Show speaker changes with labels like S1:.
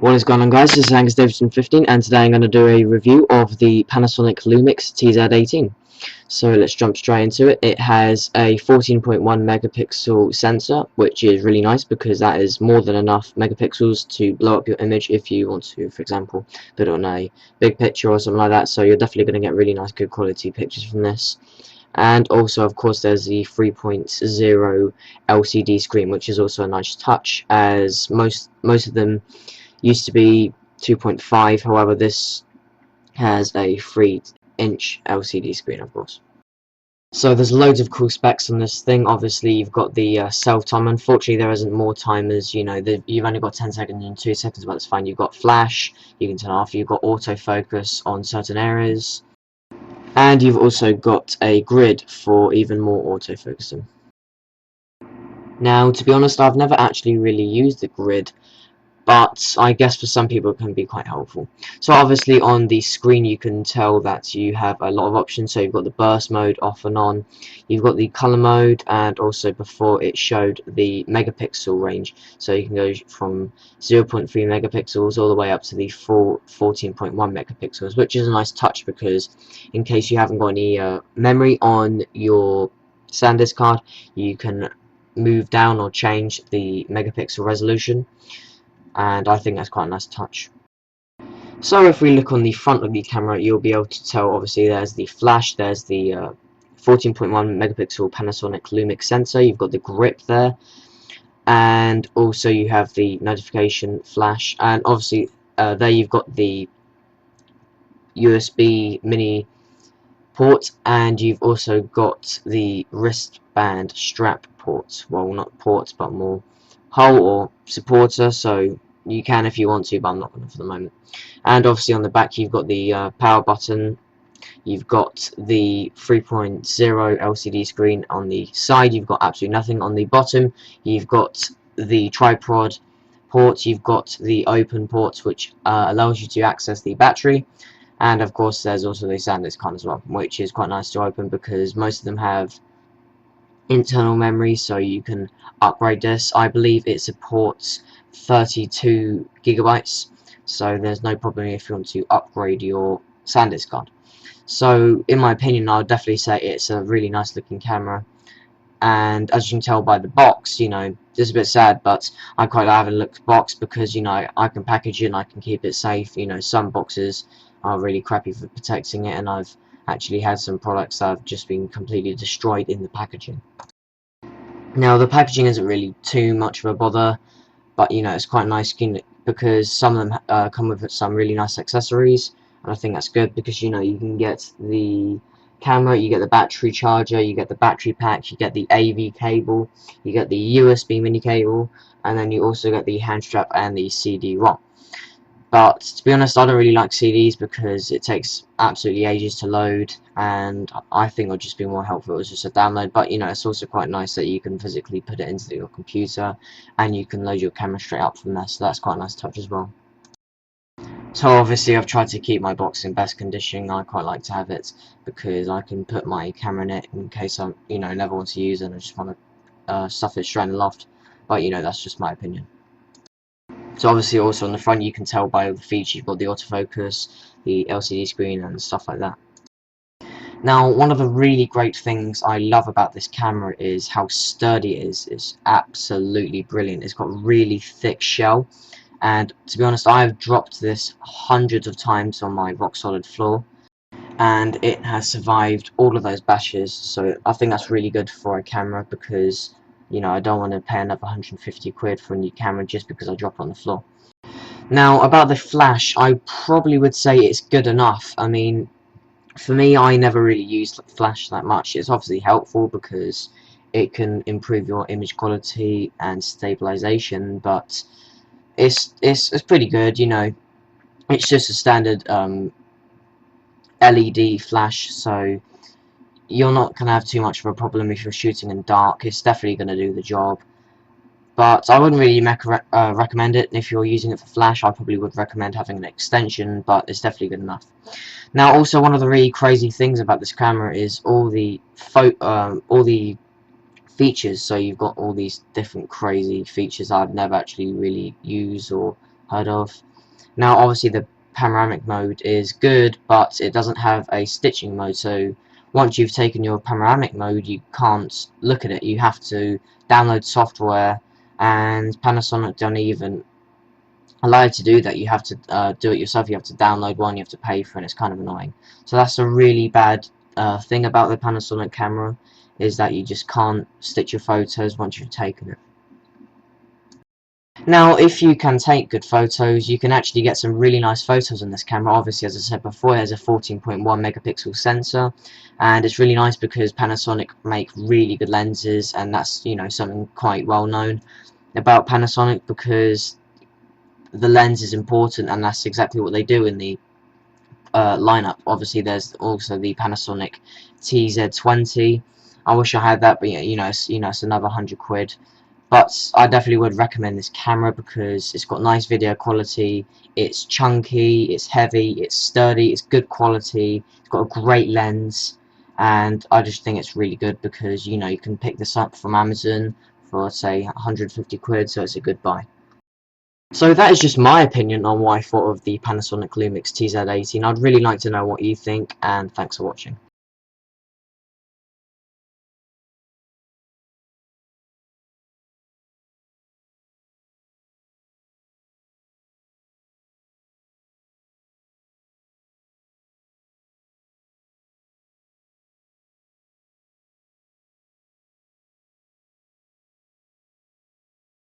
S1: What is going on, guys? This is Angus Davidson 15, and today I'm going to do a review of the Panasonic Lumix TZ18. So let's jump straight into it. It has a 14.1 megapixel sensor, which is really nice because that is more than enough megapixels to blow up your image if you want to, for example, put it on a big picture or something like that. So you're definitely going to get really nice, good quality pictures from this. And also, of course, there's the 3.0 LCD screen, which is also a nice touch, as most of them used to be 2.5, however this has a 3-inch LCD screen, of course. So there's loads of cool specs on this thing. Obviously you've got the self-timer. Unfortunately there isn't more timers, you know, you've only got 10 seconds and 2 seconds, but that's fine. You've got flash, you can turn off, you've got autofocus on certain areas, and you've also got a grid for even more autofocusing. Now, to be honest, I've never actually really used the grid, but I guess for some people it can be quite helpful. So obviously on the screen you can tell that you have a lot of options. So you've got the burst mode off and on, you've got the color mode, and also before it showed the megapixel range, so you can go from 0.3 megapixels all the way up to the full 14.1 megapixels, which is a nice touch because in case you haven't got any memory on your SanDisk card, you can move down or change the megapixel resolution, and I think that's quite a nice touch. So if we look on the front of the camera, you'll be able to tell, obviously there's the flash, there's the 14.1 megapixel Panasonic Lumix sensor, you've got the grip there, and also you have the notification flash, and obviously there you've got the USB mini port, and you've also got the wristband strap port. Well, not ports, but more hole or supporter, so you can if you want to, but I'm not going to for the moment. And obviously on the back you've got the power button, you've got the 3.0 LCD screen on the side, you've got absolutely nothing on the bottom, you've got the tripod port, you've got the open ports which allows you to access the battery, and of course there's also the SanDisk card as well, which is quite nice to open because most of them have internal memory, so you can upgrade this. I believe it supports 32 gigabytes, so there's no problem if you want to upgrade your SanDisk card. So in my opinion, I would definitely say it's a really nice looking camera, and as you can tell by the box, you know, it's a bit sad, but I quite like having a look at the box because, you know, I can package it and I can keep it safe. You know, some boxes are really crappy for protecting it, and I've actually had some products that have just been completely destroyed in the packaging. Now the packaging isn't really too much of a bother, but you know, it's quite nice because some of them come with some really nice accessories, and I think that's good because, you know, you can get the camera, you get the battery charger, you get the battery pack, you get the AV cable, you get the USB mini cable, and then you also get the hand strap and the CD-ROM. But to be honest, I don't really like CDs because it takes absolutely ages to load, and I think it would just be more helpful if it was just a download. But you know, it's also quite nice that you can physically put it into your computer and you can load your camera straight up from there, so that's quite a nice touch as well. So obviously I've tried to keep my box in best condition. I quite like to have it because I can put my camera in it in case I, you know, never want to use it and I just want to stuff it straight in the loft. But you know, that's just my opinion. So obviously also on the front you can tell by all the features, you've got the autofocus, the LCD screen and stuff like that. Now one of the really great things I love about this camera is how sturdy it is. It's absolutely brilliant. It's got a really thick shell, and to be honest I have dropped this hundreds of times on my rock solid floor and it has survived all of those bashes, so I think that's really good for a camera because, you know, I don't want to pay another 150 quid for a new camera just because I drop it on the floor. Now about the flash, I probably would say it's good enough. I mean, for me, I never really used flash that much. It's obviously helpful because it can improve your image quality and stabilization, but it's pretty good, you know. It's just a standard LED flash, so you're not going to have too much of a problem if you're shooting in dark. It's definitely going to do the job. But I wouldn't really recommend it. If you're using it for flash, I probably would recommend having an extension, but it's definitely good enough. Now, also one of the really crazy things about this camera is all the features. So you've got all these different crazy features I've never actually really used or heard of. Now obviously the panoramic mode is good, but it doesn't have a stitching mode, so once you've taken your panoramic mode you can't look at it. You have to download software, and Panasonic don't even allow you to do that. You have to do it yourself. You have to download one, you have to pay for it, and it's kind of annoying. So that's a really bad thing about the Panasonic camera, is that you just can't stitch your photos once you've taken it. Now, if you can take good photos, you can actually get some really nice photos on this camera. Obviously, as I said before, it has a 14.1 megapixel sensor, and it's really nice because Panasonic make really good lenses, and that's, you know, something quite well known about Panasonic, because the lens is important, and that's exactly what they do in the lineup. Obviously, there's also the Panasonic TZ20. I wish I had that, but yeah, it's another 100 quid. But I definitely would recommend this camera because it's got nice video quality, it's chunky, it's heavy, it's sturdy, it's good quality, it's got a great lens, and I just think it's really good because, you know, you can pick this up from Amazon for, say, 150 quid, so it's a good buy. So that is just my opinion on what I thought of the Panasonic Lumix TZ18. I'd really like to know what you think, and thanks for watching.